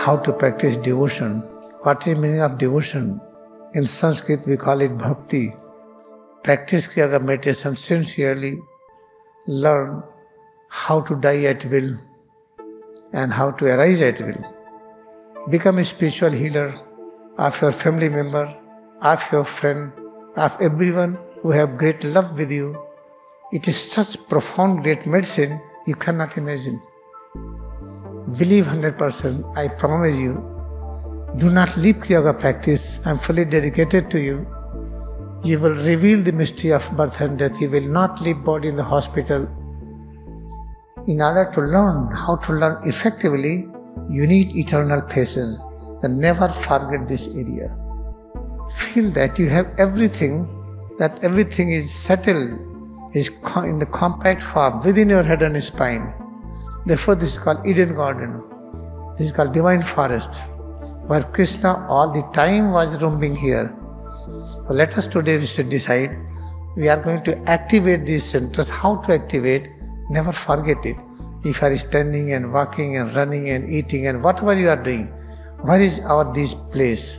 how to practice devotion. What is the meaning of devotion? In Sanskrit we call it bhakti. Practice yoga meditation sincerely, learn how to die at will and how to arise at will. Become a spiritual healer of your family member, of your friend, of everyone who have great love with you. It is such profound great medicine you cannot imagine. Believe 100%, I promise you. Do not leave Kriya Yoga practice. I am fully dedicated to you. You will reveal the mystery of birth and death. You will not leave body in the hospital. In order to learn how to learn effectively, you need eternal patience. Then never forget this area. Feel that you have everything, that everything is settled, is in the compact form within your head and spine. Therefore, this is called Eden Garden. This is called Divine Forest, where Krishna all the time was roaming here. So let us today decide, we are going to activate these centers. How to activate? Never forget it. If you are standing and walking and running and eating and whatever you are doing, where is this place?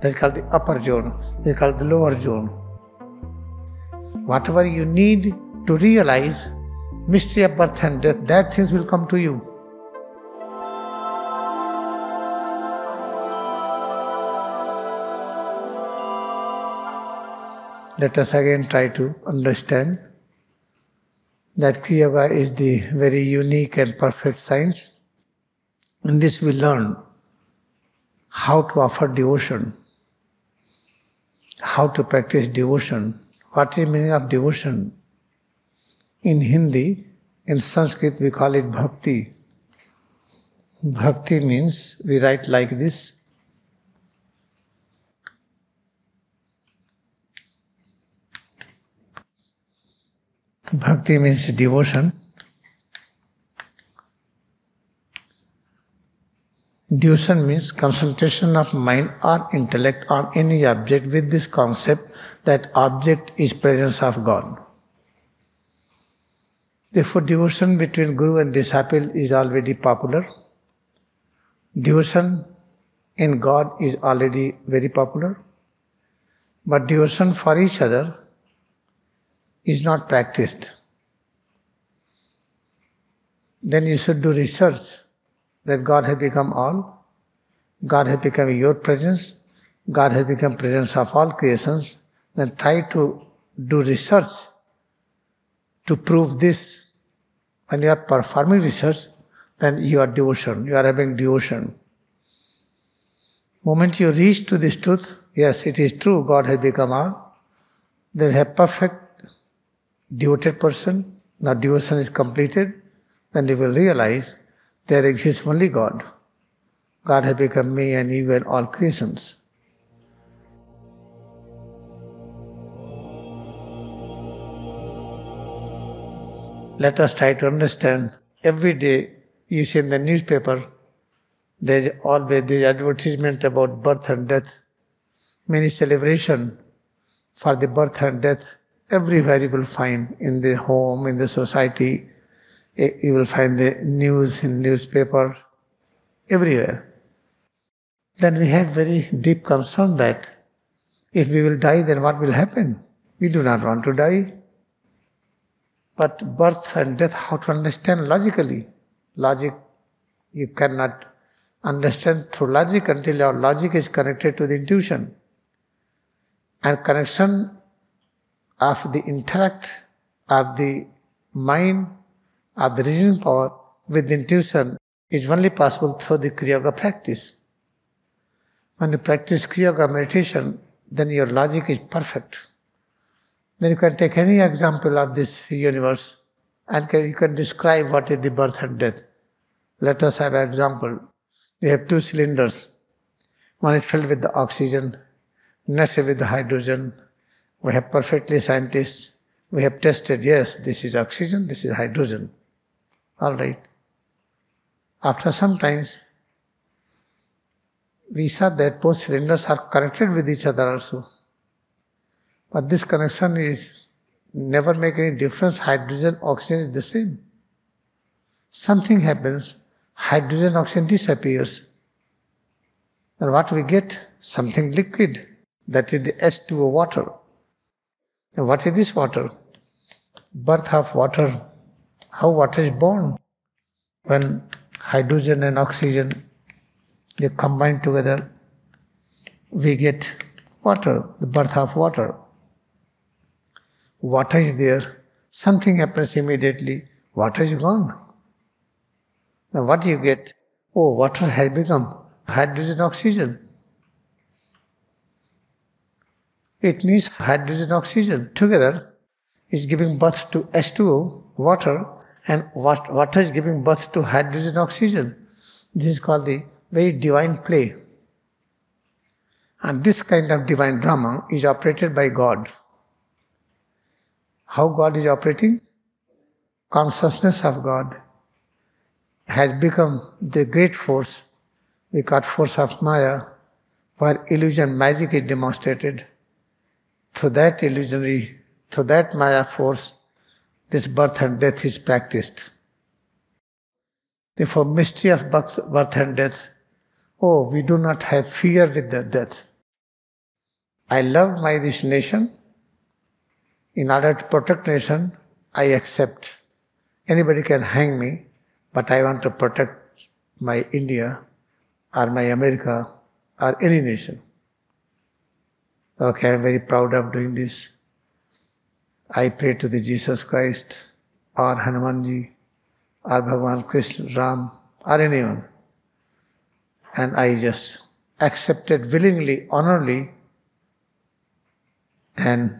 That is called the upper zone. That is called the lower zone. Whatever you need to realize mystery of birth and death, that things will come to you. Let us again try to understand that Kriya Yoga is the very unique and perfect science. In this we learn how to offer devotion, how to practice devotion. What is the meaning of devotion? In Hindi, in Sanskrit we call it bhakti. Bhakti means, we write like this. Bhakti means devotion. Devotion means concentration of mind or intellect on any object with this concept that object is presence of God. Therefore, devotion between Guru and disciple is already popular. Devotion in God is already very popular. But devotion for each other is not practiced. Then you should do research that God has become all, God has become your presence, God has become presence of all creations. Then try to do research to prove this. When you are performing research, then you are devotion, you are having devotion. Moment you reach to this truth, yes, it is true, God has become all, then you have perfect devoted person, now devotion is completed, then you will realize there exists only God. God has become me and you and all creations. Let us try to understand. Every day you see in the newspaper, there is always the advertisement about birth and death. Many celebration for the birth and death. Everywhere you will find, in the home, in the society, you will find the news in newspaper, everywhere. Then we have very deep concern that if we will die, then what will happen? We do not want to die. But birth and death, how to understand logically? Logic, you cannot understand through logic until your logic is connected to the intuition. And connection of the intellect, of the mind, of the reasoning power with the intuition is only possible through the Kriya Yoga practice. When you practice Kriya Yoga meditation, then your logic is perfect. Then you can take any example of this universe and you can describe what is the birth and death. Let us have an example. We have two cylinders. One is filled with the oxygen, next is with the hydrogen. We have perfectly scientists. We have tested, yes, this is oxygen, this is hydrogen. All right. After some times, we saw that both cylinders are connected with each other also. But this connection is never make any difference. Hydrogen, oxygen is the same. Something happens, hydrogen, oxygen disappears. And what we get? Something liquid. That is the H2O water. And what is this water? Birth of water. How water is born? When hydrogen and oxygen, they combine together, we get water, the birth of water. Water is there, something happens immediately, water is gone. Now what do you get? Oh, water has become hydrogen oxygen. It means hydrogen oxygen together is giving birth to H2O, water, and water is giving birth to hydrogen oxygen. This is called the very divine play. And this kind of divine drama is operated by God. How God is operating? Consciousness of God has become the great force. We call force of Maya, where illusion magic is demonstrated. Through that illusionary, through that Maya force, this birth and death is practiced. Therefore, mystery of birth and death. Oh, we do not have fear with the death. I love this nation. In order to protect nation, I accept. Anybody can hang me, but I want to protect my India or my America or any nation. Okay, I'm very proud of doing this. I pray to the Jesus Christ or Hanumanji or Bhagavan Krishna, Ram or anyone. And I just accepted willingly, honorably, and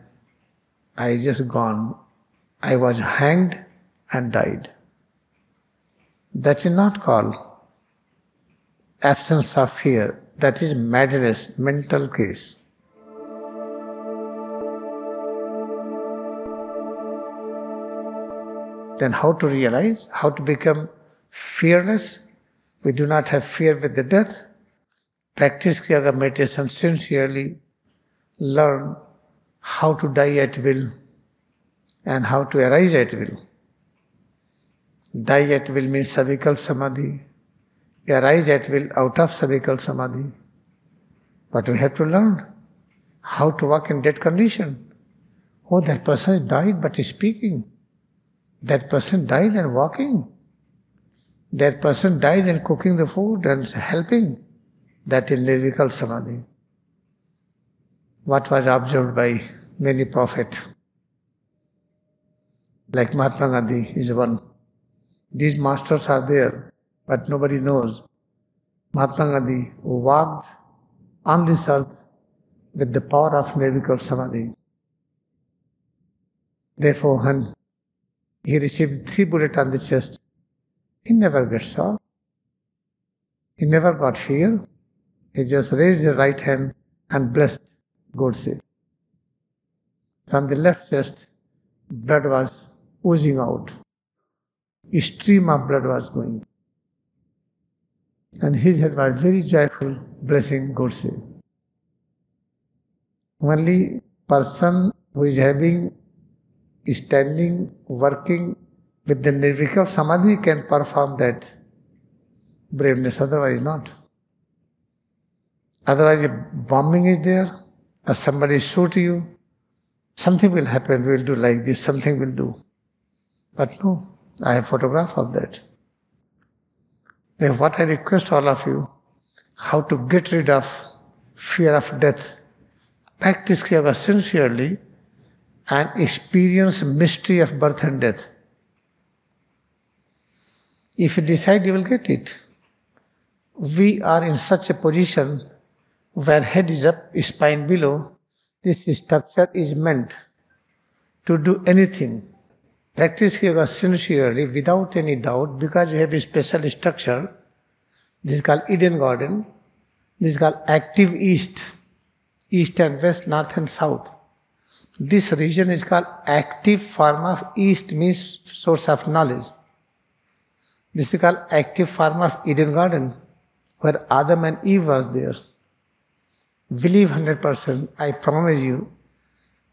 I just gone. I was hanged and died. That is not called absence of fear. That is madness, mental case. Then how to realize, how to become fearless? We do not have fear with the death. Practice Kriya Yoga meditation sincerely. Learn how to die at will and how to arise at will. Die at will means Savikalpa Samadhi. Arise at will out of Savikalpa Samadhi. But we have to learn how to walk in that condition. Oh, that person died but is speaking. That person died and walking. That person died and cooking the food and helping. That is Nirvikalpa Samadhi. What was observed by many prophets. Like Mahatma Gandhi is one. These masters are there, but nobody knows. Mahatma Gandhi walked on this earth with the power of Nirvikalpa Samadhi. Therefore, when he received 3 bullets on the chest, he never got shocked. He never got fear. He just raised his right hand and blessed Godse. From the left chest, blood was oozing out. A stream of blood was going. And his head was very joyful, blessing Godse. Only person who is standing, working with the Nirvikalpa Samadhi can perform that braveness, otherwise not. Otherwise, if bombing is there, or somebody shoot you, something will happen, we will do like this, something will do. But no, I have photograph of that. Then what I request all of you, how to get rid of fear of death. Practice Kriya Yoga sincerely and experience mystery of birth and death. If you decide, you will get it. We are in such a position where head is up, spine below. This structure is meant to do anything. Practice Kriya Yoga sincerely, without any doubt, because you have a special structure. This is called Eden Garden. This is called active east. East and west, north and south. This region is called active form of east, means source of knowledge. This is called active form of Eden Garden, where Adam and Eve was there. Believe 100%, I promise you,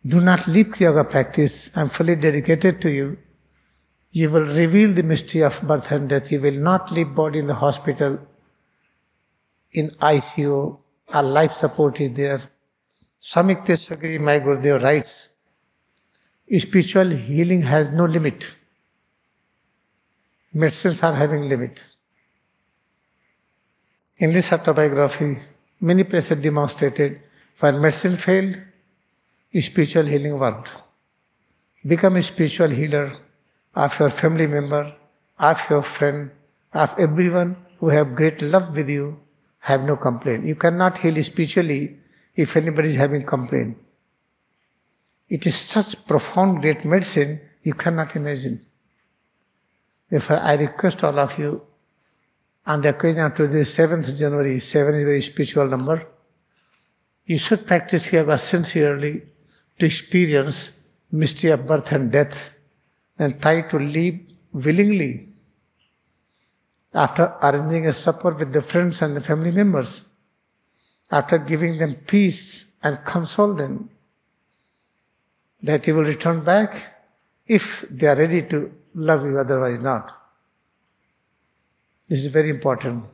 do not leave Kriya Yoga practice. I am fully dedicated to you. You will reveal the mystery of birth and death. You will not leave body in the hospital. in ICU, our life support is there. Swami Yukteswar, my Gurudev, writes, spiritual healing has no limit. Medicines are having limit. In this autobiography, many places demonstrated when medicine failed, spiritual healing worked. Become a spiritual healer of your family member, of your friend, of everyone who have great love with you, have no complaint. You cannot heal spiritually if anybody is having complaint. It is such profound, great medicine, you cannot imagine. Therefore, I request all of you, on the occasion of today, 7th January, 7 is a very spiritual number, you should practice yoga sincerely to experience mystery of birth and death and try to live willingly. After arranging a supper with the friends and the family members, after giving them peace and console them, that you will return back if they are ready to love you, otherwise not. This is very important.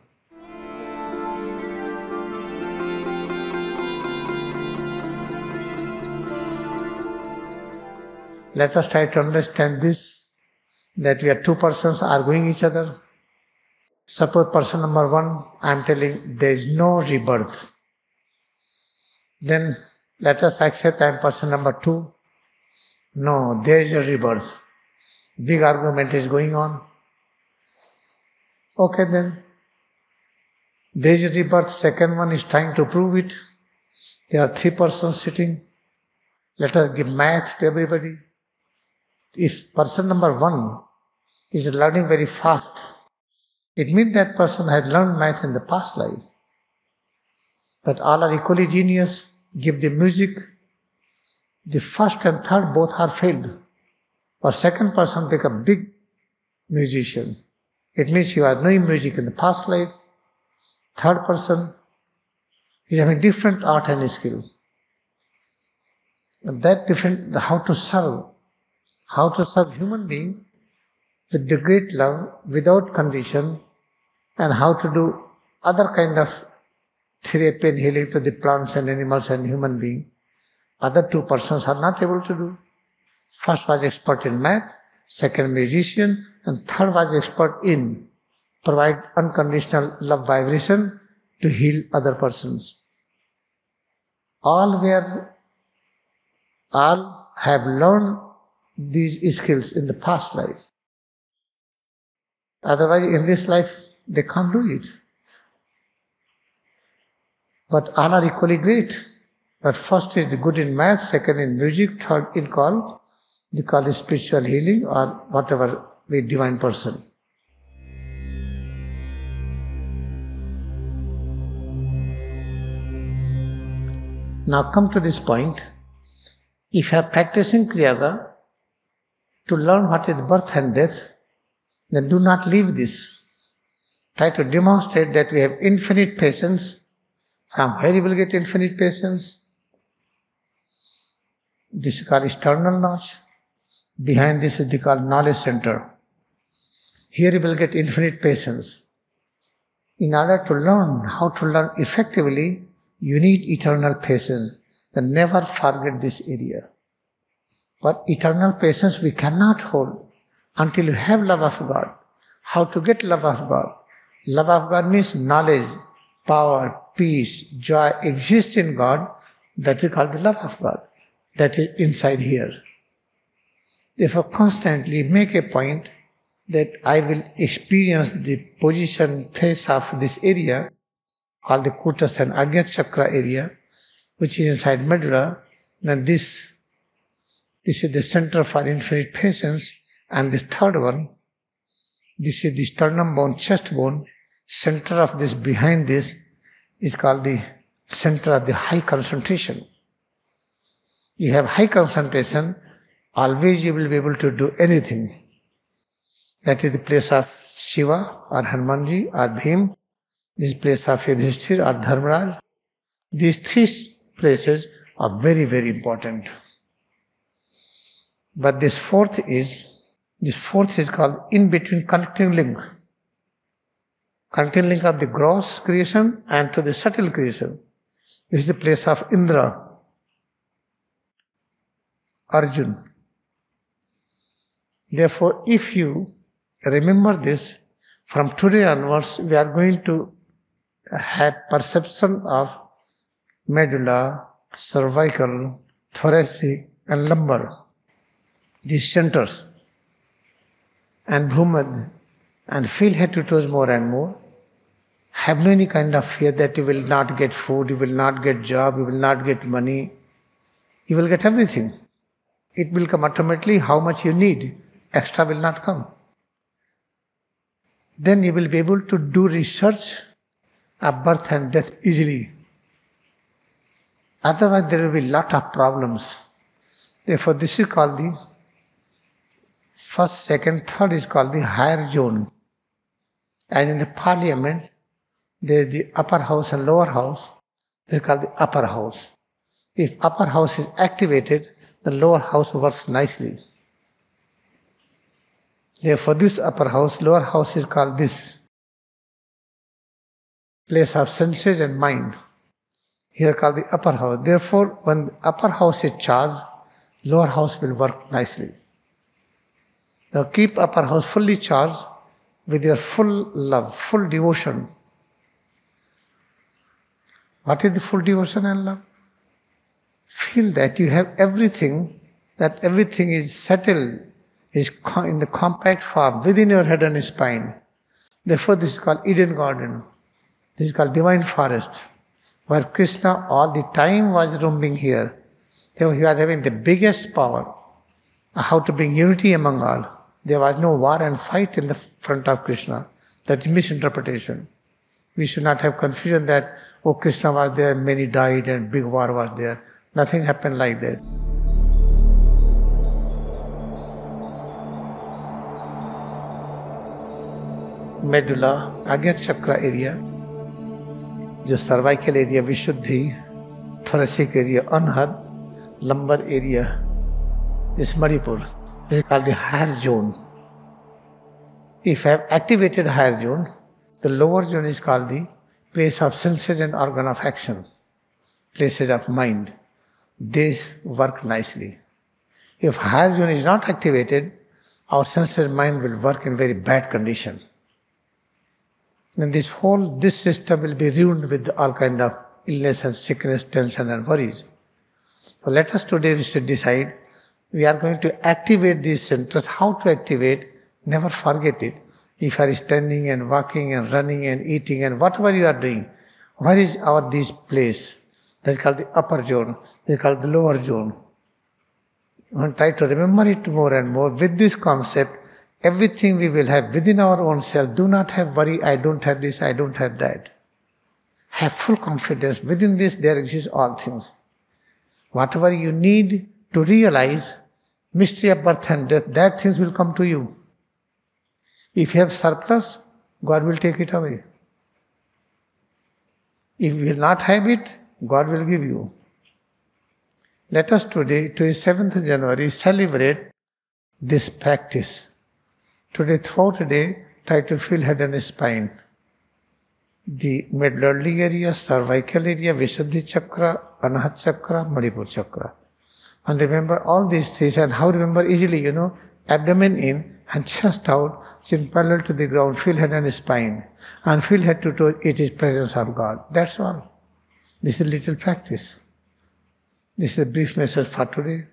Let us try to understand this, that we are two persons arguing each other. Suppose person number 1, I am telling there is no rebirth. Then let us accept I am person number 2. No, there is a rebirth. Big argument is going on. Okay then, there is a rebirth, second one is trying to prove it. There are 3 persons sitting. Let us give math to everybody. If person number 1 is learning very fast, it means that person had learned math in the past life. But all are equally genius. Give the music. The first and third both are failed. Or second person become big musician. It means you are knowing music in the past life. Third person is having different art and skill. And that different, how to serve human being with the great love, without condition, and how to do other kind of therapy and healing to the plants and animals and human being. Other 2 persons are not able to do. First was expert in math, second musician, and third was expert in provide unconditional love vibration to heal other persons. All have learned these skills in the past life. Otherwise, in this life, they can't do it. But all are equally great. But first is the good in math, second in music, third in call. They call it spiritual healing or whatever, the divine person. Now come to this point. If you are practicing Kriya Yoga to learn what is birth and death, then do not leave this. Try to demonstrate that we have infinite patience. From where you will get infinite patience? This is called external knowledge. Behind this is called knowledge center. Here you will get infinite patience. In order to learn how to learn effectively, you need eternal patience. Then never forget this area. But eternal patience we cannot hold until you have love of God. How to get love of God? Love of God means knowledge, power, peace, joy exists in God. That is called the love of God. That is inside here. Therefore, constantly make a point that I will experience the position, face of this area called the Kutas and Ajna Chakra area, which is inside medulla. Then this is the center for infinite patience. And this third one, this is the sternum bone, chest bone. Center of this, behind this, is called the center of the high concentration. You have high concentration, always you will be able to do anything. That is the place of Shiva or Hanumanji or Bhim. This place of Yudhishthir or Dharmaraj. These 3 places are very, very important. But this fourth is called in-between connecting link. Continuing link of the gross creation and to the subtle creation. This is the place of Indra, Arjun. Therefore, if you remember this, from today onwards, we are going to have perception of medulla, cervical, thoracic, and lumbar, these centers, and bhumad, and feel head to toes more and more. Have no any kind of fear that you will not get food, you will not get job, you will not get money. You will get everything. It will come automatically how much you need. Extra will not come. Then you will be able to do research of birth and death easily. Otherwise there will be lot of problems. Therefore this is called the first, second, third is called the higher zone. As in the parliament, there is the upper house and lower house. This is called the upper house. If upper house is activated, the lower house works nicely. Therefore this upper house, lower house is called this place of senses and mind. Here called the upper house. Therefore when the upper house is charged, lower house will work nicely. Now keep upper house fully charged with your full love, full devotion. What is the full devotion and love? Feel that you have everything, that everything is settled, is in the compact form within your head and spine. Therefore this is called Eden Garden. This is called divine forest, where Krishna all the time was roaming here. Therefore he was having the biggest power, how to bring unity among all. There was no war and fight in the front of Krishna. That is misinterpretation. We should not have confusion that, oh, Krishna was there, many died and big war was there. Nothing happened like that. Medulla, Agya Chakra area, जो cervical area, Vishuddhi, thoracic area, Anhad, lumbar area, is Manipur. This is called the higher zone. If I have activated higher zone, the lower zone is called the place of senses and organ of action, places of mind. They work nicely. If higher zone is not activated, our senses and mind will work in very bad condition. Then this system will be ruined with all kind of illness and sickness, tension and worries. So let us today decide, we are going to activate these centers. How to activate? Never forget it. If you are standing and walking and running and eating and whatever you are doing, where is this place? That is called the upper zone. That is called the lower zone. And try to remember it more and more. With this concept, everything we will have within our own self. Do not have worry, I don't have this, I don't have that. Have full confidence. Within this there exist all things. Whatever you need to realize, mystery of birth and death, that things will come to you. If you have surplus, God will take it away. If you will not have it, God will give you. Let us today, 27th January, celebrate this practice. Today, throughout the day, try to feel head and spine. The medullary area, cervical area, Vishuddhi Chakra, Anahata Chakra, Manipur Chakra. And remember all these things, and how remember easily, abdomen in and chest out, chin parallel to the ground, feel head and spine. And feel head to toe, it is presence of God. That's all. This is a little practice. This is a brief message for today.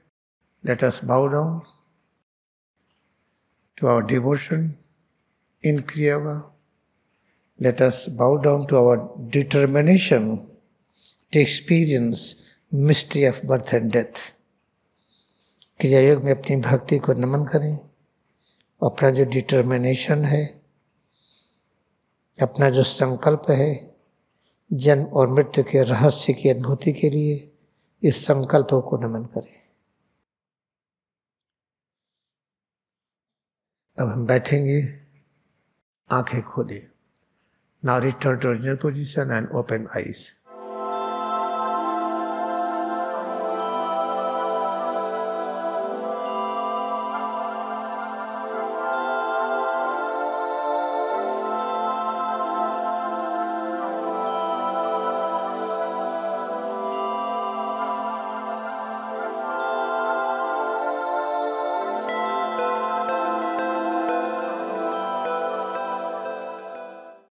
Let us bow down to our devotion in Kriya Yoga. Let us bow down to our determination to experience mystery of birth and death. क्रिया योग में अपनी भक्ति को नमन करें, अपना जो determination है, अपना जो संकल्प है, जन्म और मृत्यु के रहस्य की अनुभूति के लिए इस संकल्प को नमन करें। अब हम बैठेंगे, आंखें खोले। Now return to original position and open eyes.